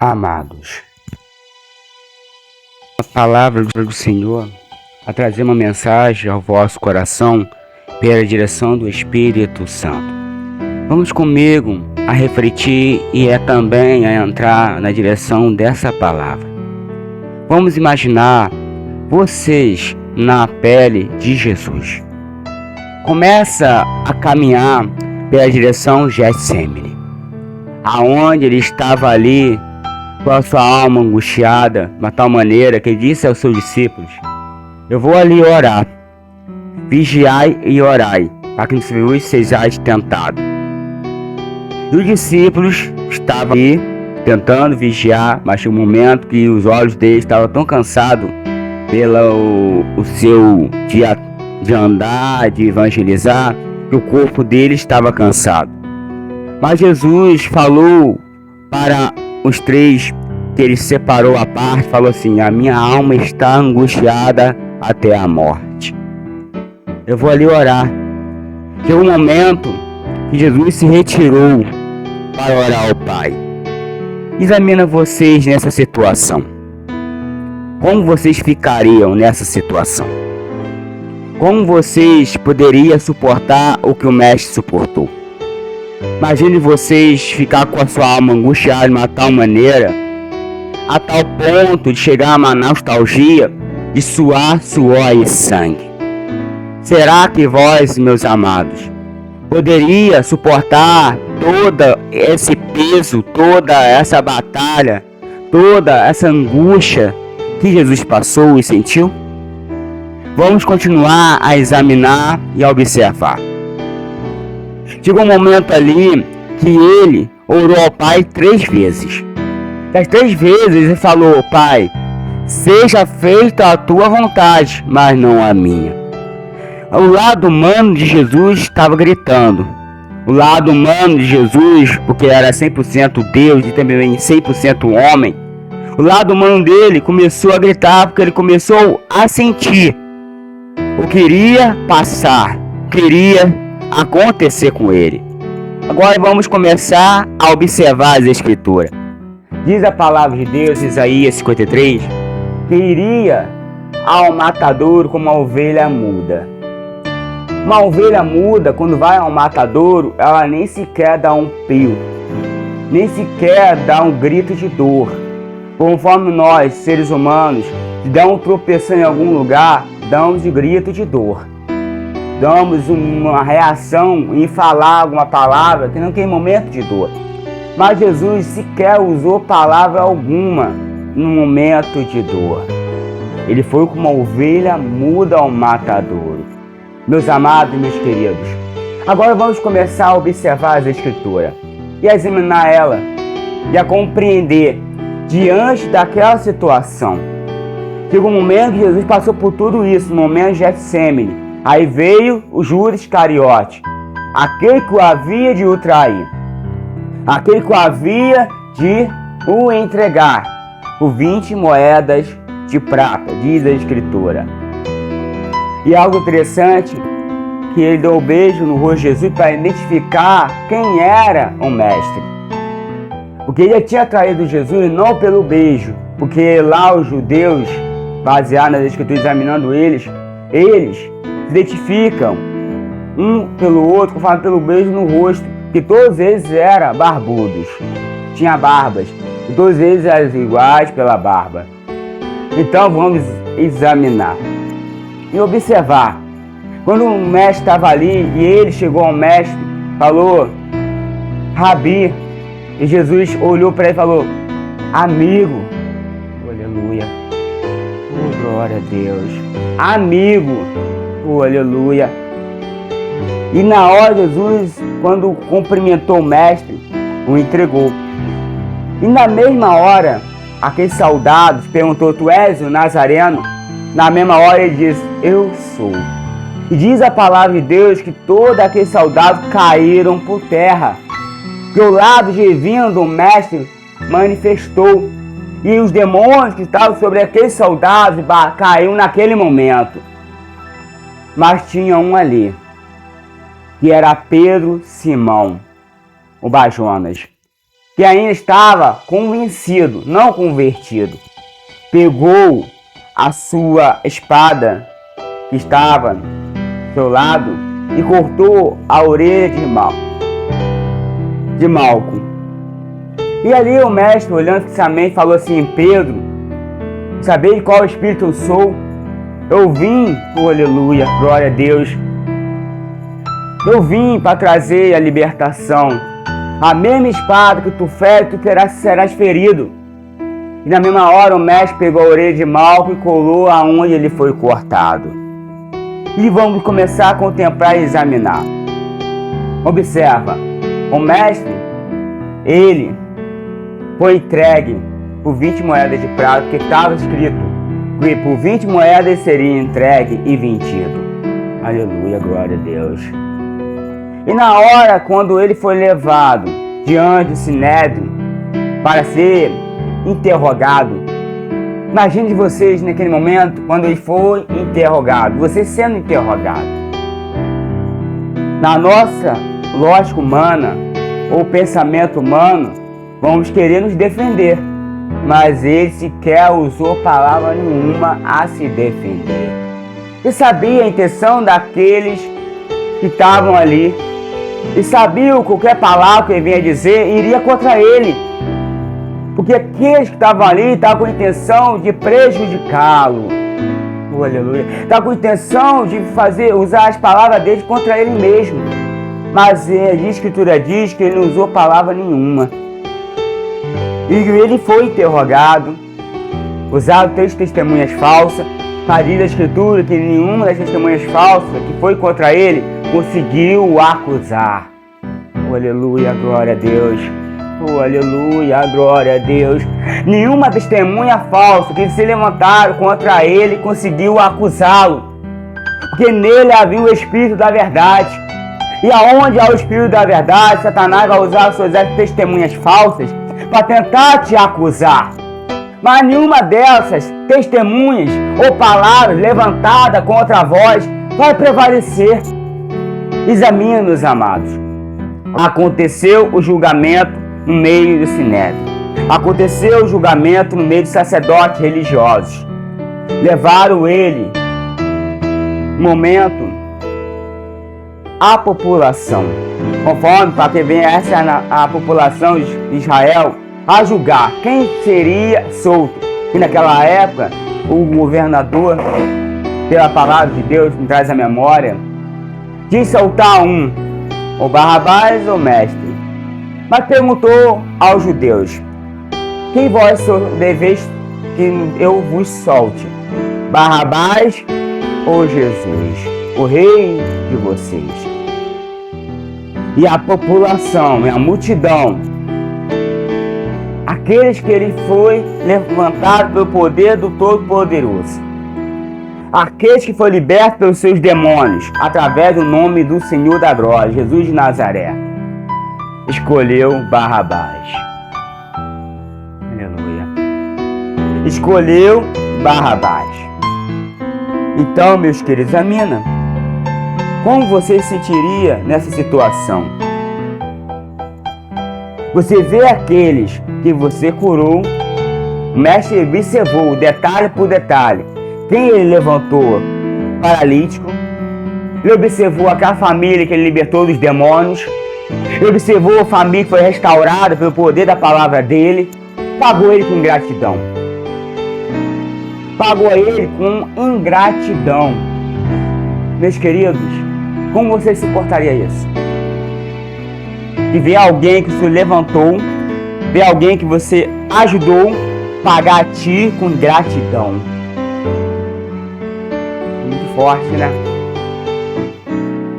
Amados, a palavra do Senhor a trazer uma mensagem ao vosso coração pela direção do Espírito Santo. Vamos comigo a refletir e também a entrar na direção dessa palavra. Vamos imaginar vocês na pele de Jesus. Começa a caminhar pela direção Getsemane, aonde ele estava ali com a sua alma angustiada, de tal maneira que ele disse aos seus discípulos: eu vou ali orar, vigiai e orai, para que não sejais tentados. E os discípulos estavam ali tentando vigiar, mas tinha um momento que os olhos deles estavam tão cansados pelo seu dia de andar, de evangelizar, que o corpo deles estava cansado. Mas Jesus falou para os três que ele separou à parte, falou assim: a minha alma está angustiada até a morte. Eu vou ali orar. Chegou um momento que Jesus se retirou para orar ao Pai. Examina vocês nessa situação. Como vocês ficariam nessa situação? Como vocês poderiam suportar o que o Mestre suportou? Imagine vocês ficar com a sua alma angustiada de uma tal maneira, a tal ponto de chegar a uma nostalgia de suar suor e sangue. Será que vós, meus amados, poderia suportar todo esse peso, toda essa batalha, toda essa angústia que Jesus passou e sentiu? Vamos continuar a examinar e a observar. Chegou um momento ali que ele orou ao Pai 3 vezes. Das 3 vezes ele falou: Pai, seja feita a tua vontade, mas não a minha. O lado humano de Jesus estava gritando. O lado humano de Jesus, porque era 100% Deus e também 100% homem, o lado humano dele começou a gritar, porque ele começou a sentir o que iria passar, queria acontecer com ele. Agora vamos começar a observar as escrituras. Diz a palavra de Deus, Isaías 53, que iria ao matadouro como uma ovelha muda. Uma ovelha muda, quando vai ao matadouro, ela nem sequer dá um pio, nem sequer dá um grito de dor. Conforme nós, seres humanos, se dá um tropeção em algum lugar, damos um grito de dor. Damos uma reação em falar alguma palavra que não tem momento de dor. Mas Jesus sequer usou palavra alguma no momento de dor. Ele foi como uma ovelha muda ao matadouro. Meus amados e meus queridos, agora vamos começar a observar as escrituras e a examinar ela e a compreender diante daquela situação. Chegou um momento que Jesus passou por tudo isso, no momento de Getsemane. Aí veio o Judas Iscariote, aquele que o havia de o trair, aquele que o havia de o entregar por 20 moedas de prata, diz a escritura. E algo interessante, que ele deu um beijo no rosto de Jesus para identificar quem era o mestre. Porque ele tinha traído Jesus não pelo beijo, porque lá os judeus, baseados nas escrituras, examinando eles se identificam um pelo outro, conforme pelo beijo no rosto, que todos eles eram barbudos, tinha barbas, e todos eles eram iguais pela barba. Então vamos examinar e observar. Quando o mestre estava ali e ele chegou ao mestre, falou: Rabi, e Jesus olhou para ele e falou: amigo. Aleluia. Oh, glória a Deus. Amigo. Oh, aleluia. E na hora Jesus, quando cumprimentou o mestre, o entregou. E na mesma hora, aqueles soldados perguntou: tu és o Nazareno? Na mesma hora ele diz: eu sou. E diz a palavra de Deus que todos aqueles soldados caíram por terra. Que o lado divino do mestre manifestou. E os demônios que estavam sobre aqueles soldados caíram naquele momento. Mas tinha um ali, que era Pedro Simão, o Bajonas, que ainda estava convencido, não convertido, pegou a sua espada que estava ao seu lado e cortou a orelha de Malco. E ali o mestre, olhando fixamente, falou assim: Pedro, saber de qual espírito eu sou? Eu vim, oh, aleluia, glória a Deus. Eu vim para trazer a libertação. A mesma espada que tu fere, tu serás ferido. E na mesma hora o mestre pegou a orelha de Malco e colou aonde ele foi cortado. E vamos começar a contemplar e examinar. Observa, o mestre, ele foi entregue por 20 moedas de prata, porque estava escrito que por 20 moedas seria entregue e vendido. Aleluia, glória a Deus. E na hora, quando ele foi levado diante do Sinédrio para ser interrogado, imagine vocês naquele momento, quando ele foi interrogado, você sendo interrogado. Na nossa lógica humana, ou pensamento humano, vamos querer nos defender, mas ele sequer usou palavra nenhuma a se defender. E sabia a intenção daqueles que estavam ali, e sabia que qualquer palavra que ele vinha dizer iria contra ele, porque aqueles que estavam ali estavam com a intenção de prejudicá-lo. Oh, aleluia. Estavam com a intenção de usar as palavras dele contra ele mesmo. Mas a Escritura diz que ele não usou palavra nenhuma. E ele foi interrogado, usaram 3 testemunhas falsas. Mas diz a Escritura que nenhuma das testemunhas falsas que foi contra ele conseguiu o acusar. Oh, aleluia, glória a Deus. Oh, aleluia, glória a Deus. Nenhuma testemunha falsa que se levantaram contra ele conseguiu acusá-lo, porque nele havia o Espírito da verdade. E aonde há o Espírito da verdade, Satanás vai usar suas testemunhas falsas para tentar te acusar. Mas nenhuma dessas testemunhas ou palavras levantadas contra vós vai prevalecer. Examine, meus amados. Aconteceu o julgamento no meio do Sinédrio. Aconteceu o julgamento no meio de sacerdotes religiosos. Levaram ele, momento, a população, conforme para que venha a população de Israel a julgar quem seria solto. E naquela época, o governador, pela palavra de Deus, me traz a memória, quis soltar um, o Barrabás ou mestre. Mas perguntou aos judeus: quem vós deveis que eu vos solte, Barrabás ou Jesus, o rei de vocês? E a população, e a multidão, aqueles que ele foi levantado pelo poder do Todo-Poderoso, aqueles que foi liberto pelos seus demônios, através do nome do Senhor da glória, Jesus de Nazaré, escolheu Barrabás. Aleluia. Escolheu Barrabás. Então, meus queridos, examina. Como você se sentiria nessa situação? Você vê aqueles que você curou, o mestre observou detalhe por detalhe quem ele levantou paralítico, ele observou aquela família que ele libertou dos demônios, ele observou a família que foi restaurada pelo poder da palavra dele, pagou ele com ingratidão. Pagou ele com ingratidão. Meus queridos, como você suportaria isso? De ver alguém que se levantou, ver alguém que você ajudou, pagar a ti com gratidão. Muito forte, né?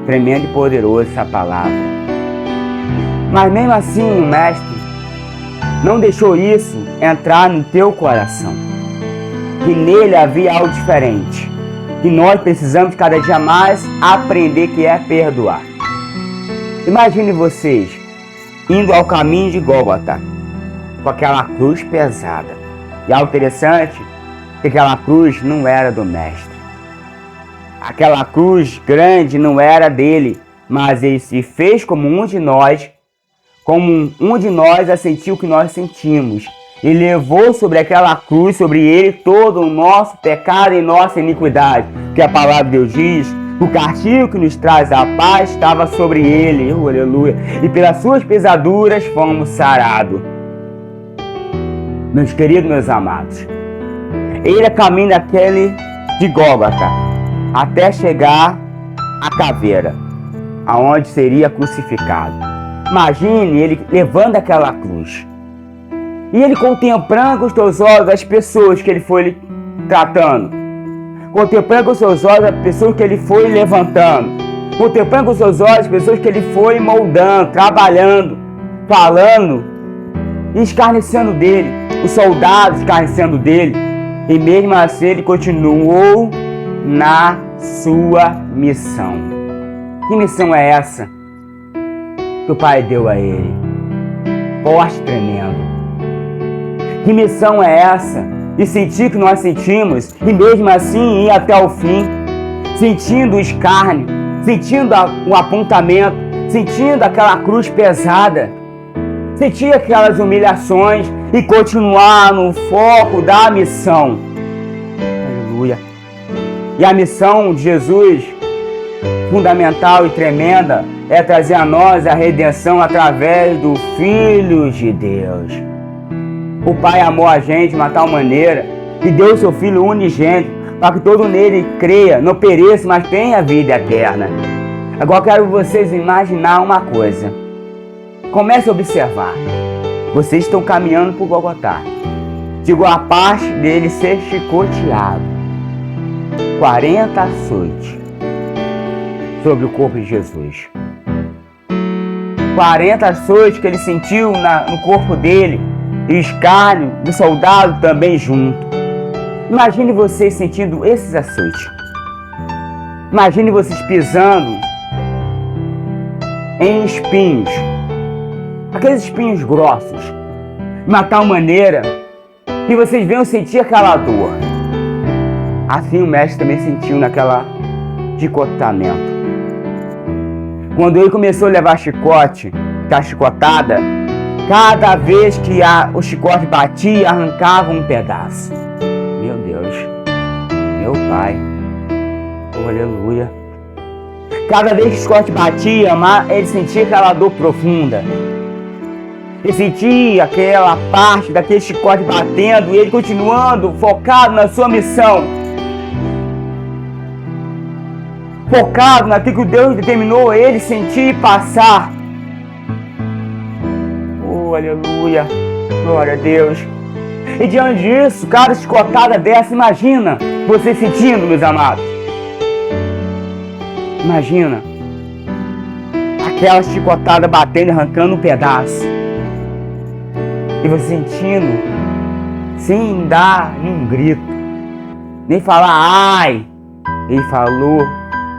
Tremendo e poderoso essa palavra. Mas mesmo assim, o mestre não deixou isso entrar no teu coração. Que nele havia algo diferente. Que nós precisamos cada dia mais aprender que é perdoar. Imagine vocês indo ao caminho de Gólgota com aquela cruz pesada. E algo interessante é que aquela cruz não era do mestre. Aquela cruz grande não era dele, mas ele se fez como um de nós, como um de nós a sentir o que nós sentimos. Ele levou sobre aquela cruz, sobre ele, todo o nosso pecado e nossa iniquidade. Que a palavra de Deus diz, o castigo que nos traz a paz estava sobre ele, aleluia. E pelas suas pesaduras fomos sarados. Meus queridos, meus amados, ele é caminho daquele de Gólgota, até chegar à caveira, aonde seria crucificado. Imagine ele levando aquela cruz. E ele contemplando com os seus olhos as pessoas que ele foi tratando. Contemplando com os seus olhos as pessoas que ele foi levantando. Contemplando com os seus olhos as pessoas que ele foi moldando, trabalhando, falando e escarnecendo dele. Os soldados escarnecendo dele. E mesmo assim ele continuou na sua missão. Que missão é essa que o Pai deu a ele? Forte, tremendo. Que missão é essa? De sentir o que nós sentimos e mesmo assim ir até o fim, sentindo o escárnio, sentindo o apontamento, sentindo aquela cruz pesada, sentir aquelas humilhações e continuar no foco da missão. Aleluia. E a missão de Jesus, fundamental e tremenda, é trazer a nós a redenção através do Filho de Deus. O Pai amou a gente de uma tal maneira que deu seu Filho unigênito para que todo nele creia, não pereça, mas tenha vida eterna. Agora quero vocês imaginar uma coisa. Comece a observar. Vocês estão caminhando por Gólgota. Chegou a parte dele ser chicoteado. 40 açoites sobre o corpo de Jesus. 40 açoites que ele sentiu no corpo dele. E o escárnio do soldado também junto. Imagine vocês sentindo esses açoites. Imagine vocês pisando em espinhos. Aqueles espinhos grossos. De uma tal maneira que vocês venham sentir aquela dor. Assim o mestre também sentiu naquela chicotamento. Quando ele começou a levar chicote, a chicotada, cada vez que o chicote batia, arrancava um pedaço. Meu Deus, meu Pai, oh, aleluia. Cada vez que o chicote batia, ele sentia aquela dor profunda. Ele sentia aquela parte daquele chicote batendo e ele continuando focado na sua missão. Focado naquilo que Deus determinou ele sentir e passar. Oh, aleluia, glória a Deus. E diante disso, cada chicotada dessa, imagina você sentindo, meus amados. Imagina aquela chicotada batendo, arrancando um pedaço. E você sentindo, sem dar nenhum grito, nem falar ai. Ele falou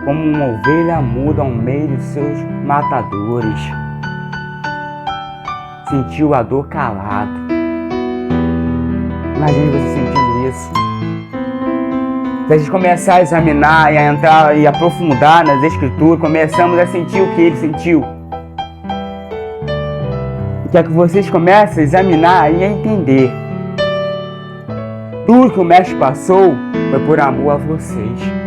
como uma ovelha muda ao meio dos seus matadores. Sentiu a dor calado. Imagine você sentindo isso. Se a gente começar a examinar e a entrar e aprofundar nas escrituras, começamos a sentir o que ele sentiu. Quero que vocês comecem a examinar e a entender. Tudo que o mestre passou foi por amor a vocês.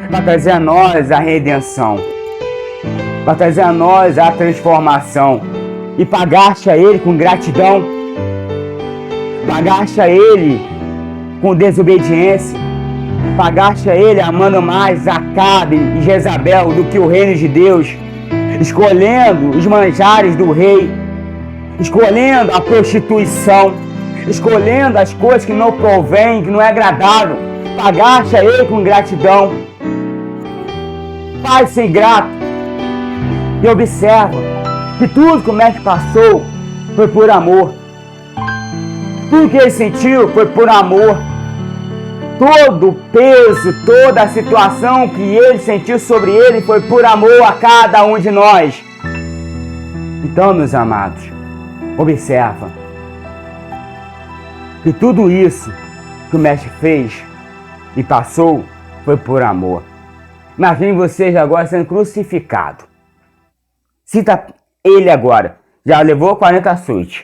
Para trazer a nós a redenção. Para trazer a nós a transformação. E pagaste a ele com gratidão. Pagaste a ele com desobediência. Pagaste a ele amando mais Acabe e Jezabel do que o reino de Deus. Escolhendo os manjares do rei. Escolhendo a prostituição. Escolhendo as coisas que não provém, que não é agradável. Pagaste a ele com gratidão. Pai, ser grato. E observa que tudo que o mestre passou foi por amor. Tudo que ele sentiu foi por amor. Todo o peso, toda a situação que ele sentiu sobre ele foi por amor a cada um de nós. Então, meus amados, observa que tudo isso que o mestre fez e passou foi por amor. Imagine vocês agora sendo crucificado. Sinta ele agora Já levou 40 açoites.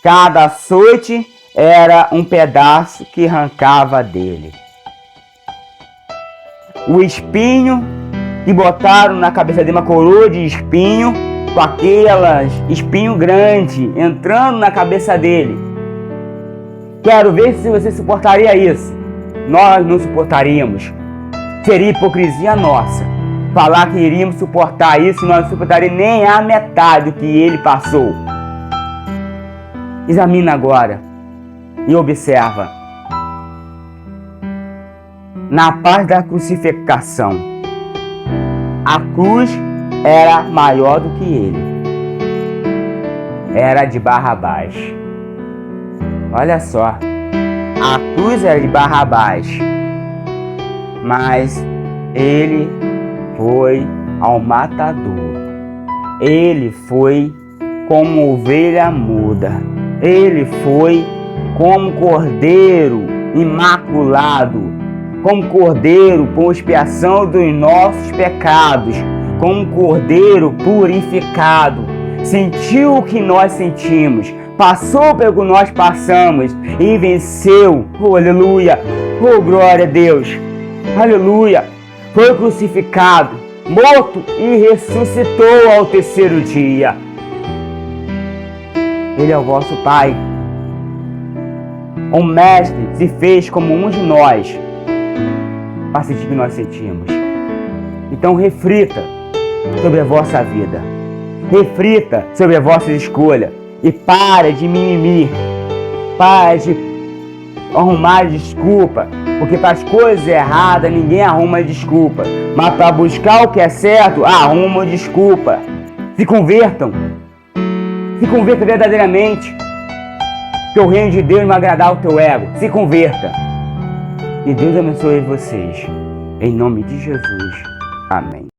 Cada açoite era um pedaço que arrancava dele. O espinho que botaram na cabeça dele, uma coroa de espinho, com aquelas espinho grande entrando na cabeça dele. Quero ver se você suportaria isso. Nós não suportaríamos. Seria hipocrisia nossa falar que iríamos suportar isso e nós não suportaríamos nem a metade do que ele passou. Examina agora e observa. Na paz da crucificação, a cruz era maior do que ele. Era de Barrabás. Olha só. A cruz era de Barrabás. Mas ele foi ao matador. Ele foi como ovelha muda. Ele foi como cordeiro imaculado, como cordeiro por expiação dos nossos pecados, como cordeiro purificado. Sentiu o que nós sentimos, passou pelo que nós passamos e venceu. Oh, aleluia! Oh, glória a Deus! Aleluia! Foi crucificado, morto e ressuscitou ao terceiro dia. Ele é o vosso Pai. O Mestre se fez como um de nós, para sentir o que nós sentimos. Então reflita sobre a vossa vida. Reflita sobre as vossas escolhas. E para de mimimi. Para de arrumar desculpa. Porque para as coisas erradas ninguém arruma desculpa. Mas para buscar o que é certo, arruma desculpa. Se convertam. Se converta verdadeiramente. Que o reino de Deus não vai agradar o teu ego. Se converta. E Deus abençoe vocês. Em nome de Jesus. Amém.